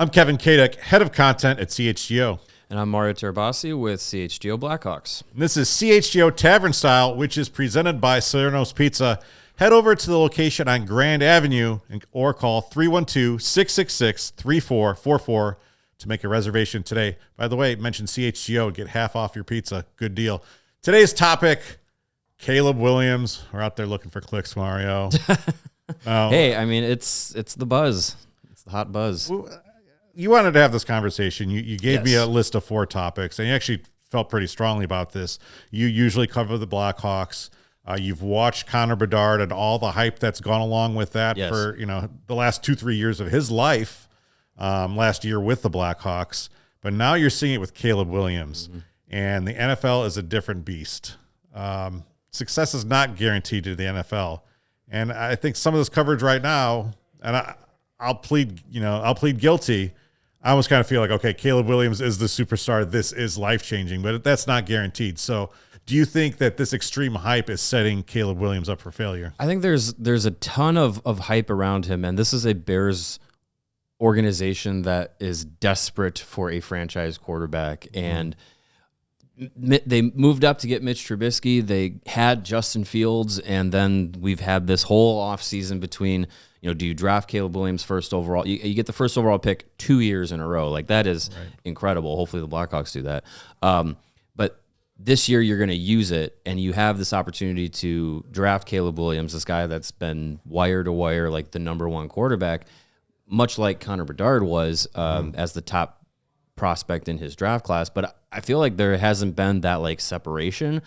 I'm Kevin Kaduk, head of content at CHGO. And I'm Mario Tirabassi with CHGO Blackhawks. And this is CHGO Tavern Style, which is presented by Salerno's Pizza. Head over to the location on Grand Avenue or call 312-666-3444 to make a reservation today. By the way, mention CHGO, get half off your pizza. Good deal. Today's topic, Caleb Williams. We're out there looking for clicks, Mario. Hey, I mean, it's the buzz. It's the hot buzz. You wanted to have this conversation. You gave me Yes. a list of 4 topics, and you actually felt pretty strongly about this. You usually cover the Blackhawks. You've watched Connor Bedard and all the hype that's gone along with that Yes. for the last 2-3 years of his life. Last year with the Blackhawks, but now you're seeing it with Caleb Williams, and the NFL is a different beast. Success is not guaranteed to the NFL, and I think some of this coverage right now, and I'll plead guilty. I almost kind of feel like, okay, Caleb Williams is the superstar. This is life-changing, but that's not guaranteed. So do you think that this extreme hype is setting Caleb Williams up for failure? I think there's a ton of hype around him, and this is a Bears organization that is desperate for a franchise quarterback. And they moved up to get Mitch Trubisky. They had Justin Fields, and then we've had this whole offseason between, do you draft Caleb Williams first overall? You get the first overall pick 2 years in a row. Like, that is incredible. Hopefully the Blackhawks do that. But this year you're going to use it, and you have this opportunity to draft Caleb Williams, this guy that's been wire to wire, like the number one quarterback, much like Connor Bedard was as the top prospect in his draft class. But I feel like there hasn't been that like separation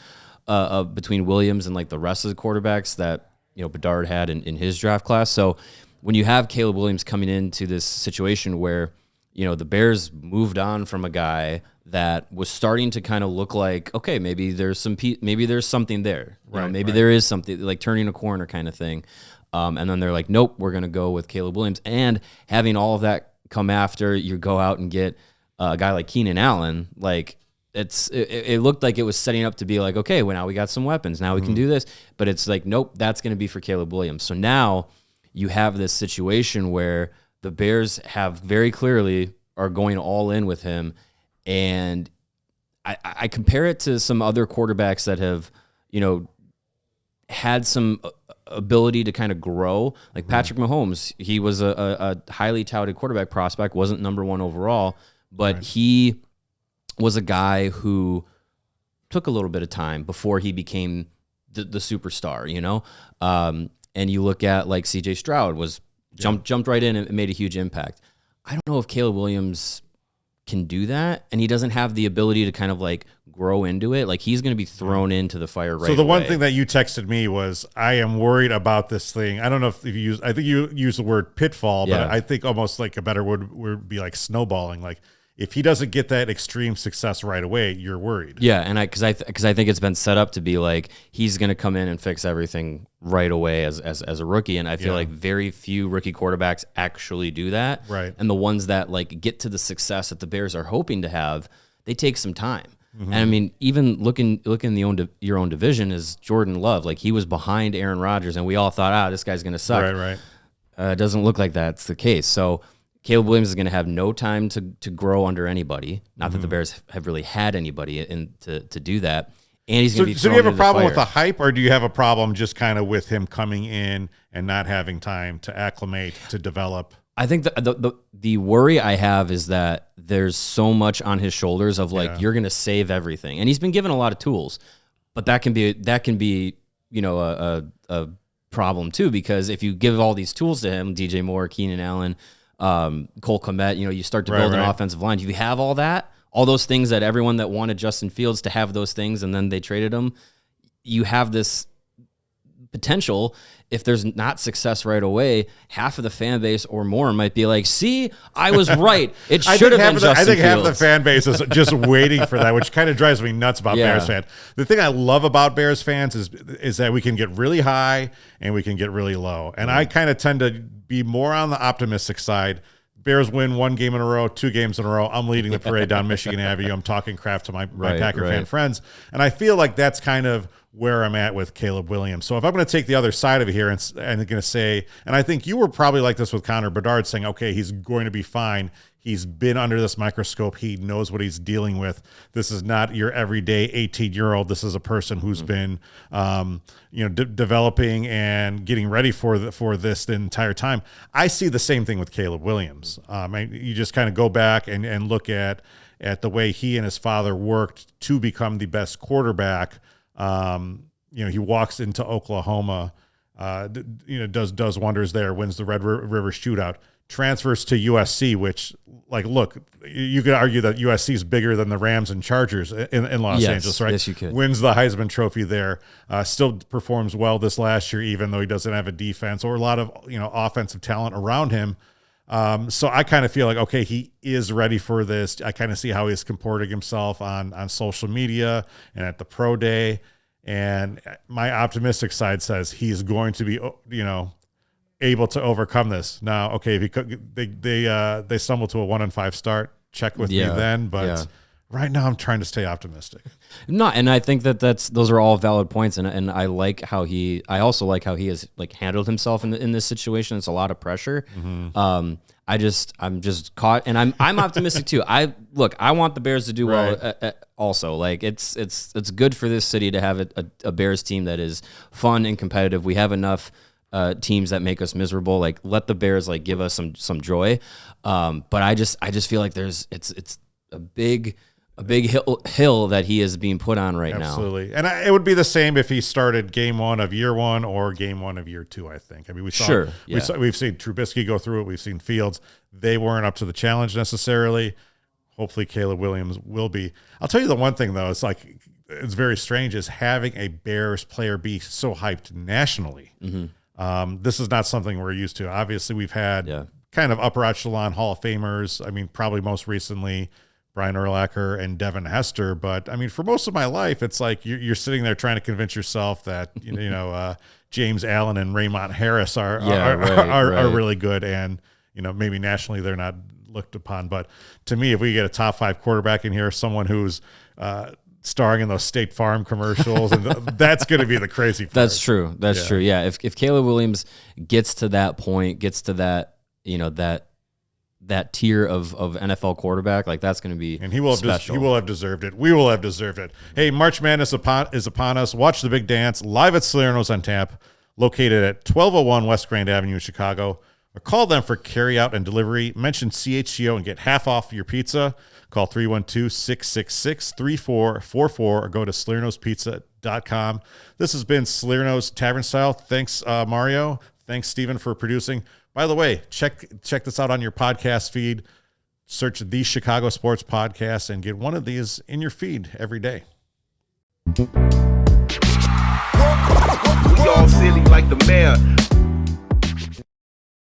between Williams and like the rest of the quarterbacks that Bedard had in his draft class. So when you have Caleb Williams coming into this situation where the Bears moved on from a guy that was starting to kind of look like, okay, maybe there's something there, maybe there is something like turning a corner kind of thing. And then they're like, nope, we're going to go with Caleb Williams. And having all of that come after, you go out and get a guy like Keenan Allen. Like, it looked like it was setting up to be like, okay, well, now we got some weapons. Now we can do this. But it's like, nope, that's going to be for Caleb Williams. So now you have this situation where the Bears have very clearly are going all in with him. And I compare it to some other quarterbacks that have, had some ability to kind of grow, like Patrick Mahomes. He was a highly touted quarterback prospect, wasn't number one overall, but he was a guy who took a little bit of time before he became the superstar, and you look at like CJ Stroud jumped right in and made a huge impact. I don't know if Caleb Williams can do that, and he doesn't have the ability to kind of like grow into it. Like, he's going to be thrown into the fire right away. So the one thing that you texted me was, I am worried about this thing. I don't know if I think you use the word pitfall, but I think almost like a better word would be like snowballing. Like, if he doesn't get that extreme success right away, you're worried. Yeah, and because I think it's been set up to be like he's going to come in and fix everything right away as a rookie, and I feel like very few rookie quarterbacks actually do that. Right. And the ones that like get to the success that the Bears are hoping to have, they take some time. And I mean, even looking in your own division is Jordan Love. Like, he was behind Aaron Rodgers, and we all thought, this guy's going to suck. Right. It doesn't look like that's the case. So Caleb Williams is going to have no time to grow under anybody. Not that the Bears have really had anybody to do that. And he's going to be So do thrown you have a problem with the the hype, or do you have a problem just kind of with him coming in and not having time to acclimate, to develop? I think the worry I have is that there's so much on his shoulders of like, you're going to save everything. And he's been given a lot of tools, but that can be a problem too, because if you give all these tools to him, DJ Moore, Keenan Allen, Cole Kmet, you start to build an offensive line. If you have all those things that everyone that wanted Justin Fields to have those things, and then they traded him, you have this potential. If there's not success right away, half of the fan base or more might be like, see, I was right. It should have been Justin Fields. I think half the fan base is just waiting for that, which kind of drives me nuts about Bears fans. The thing I love about Bears fans is that we can get really high and we can get really low. And I kind of tend to be more on the optimistic side. Bears win 1 game in a row, 2 games in a row. I'm leading the parade down Michigan Avenue. I'm talking crap to my Packer fan friends. And I feel like that's kind of where I'm at with Caleb Williams. So if I'm going to take the other side of it here and going to say, and I think you were probably like this with Connor Bedard, saying, okay, he's going to be fine. He's been under this microscope. He knows what he's dealing with. This is not your everyday 18-year-old. This is a person who's been, developing and getting ready for this the entire time. I see the same thing with Caleb Williams. You just kind of go back and look at the way he and his father worked to become the best quarterback. He walks into Oklahoma, does wonders there, wins the Red River Shootout, transfers to USC, which, look, you could argue that USC is bigger than the Rams and Chargers in Los Angeles, right? Yes, you could. Wins the Heisman Trophy there, still performs well this last year, even though he doesn't have a defense or a lot of offensive talent around him. So I kind of feel like, okay, he is ready for this. I kind of see how he's comporting himself on social media and at the pro day. And my optimistic side says he's going to be, able to overcome this. Now, okay, because they stumble to a 1-5 start, check with me then. But right now I'm trying to stay optimistic. No, and I think those are all valid points, and I also like how he has handled himself in this situation. It's a lot of pressure. Mm-hmm. I'm just caught, and I'm optimistic too. I want the Bears to do well. Also, it's good for this city to have a Bears team that is fun and competitive. We have enough teams that make us miserable. Let the Bears give us some joy. But I just feel like it's a big hill that he is being put on right now. Absolutely. And it would be the same if he started game 1 of year 1 or game 1 of year 2, I think. I mean, we've seen Trubisky go through it. We've seen Fields. They weren't up to the challenge necessarily. Hopefully Caleb Williams will be. I'll tell you the one thing, though, it's very strange, is having a Bears player be so hyped nationally. Mm-hmm. This is not something we're used to. Obviously, we've had kind of upper echelon Hall of Famers. I mean, probably most recently Brian Urlacher and Devin Hester. But I mean, for most of my life, it's like you're sitting there trying to convince yourself that James Allen and Raymond Harris are really good, and maybe nationally they're not looked upon. But to me, if we get a top 5 quarterback in here, someone who's starring in those State Farm commercials, and that's going to be the crazy part. That's true. That's true. Yeah. If Caleb Williams gets to that point, gets to that, that tier of NFL quarterback, that's going to be and he will have deserved it. We will have deserved it. Hey, March Madness is upon us. Watch the big dance live at Salerno's on Tap, located at 1201 West Grand Avenue in Chicago. Or call them for carryout and delivery. Mention CHGO and get half off your pizza. Call 312-666-3444 or go to Salerno'sPizza.com. This has been Salerno's Tavern Style. Thanks, Mario. Thanks, Steven, for producing. By the way, check this out on your podcast feed. Search the Chicago Sports Podcast and get one of these in your feed every day. We all silly like the mayor.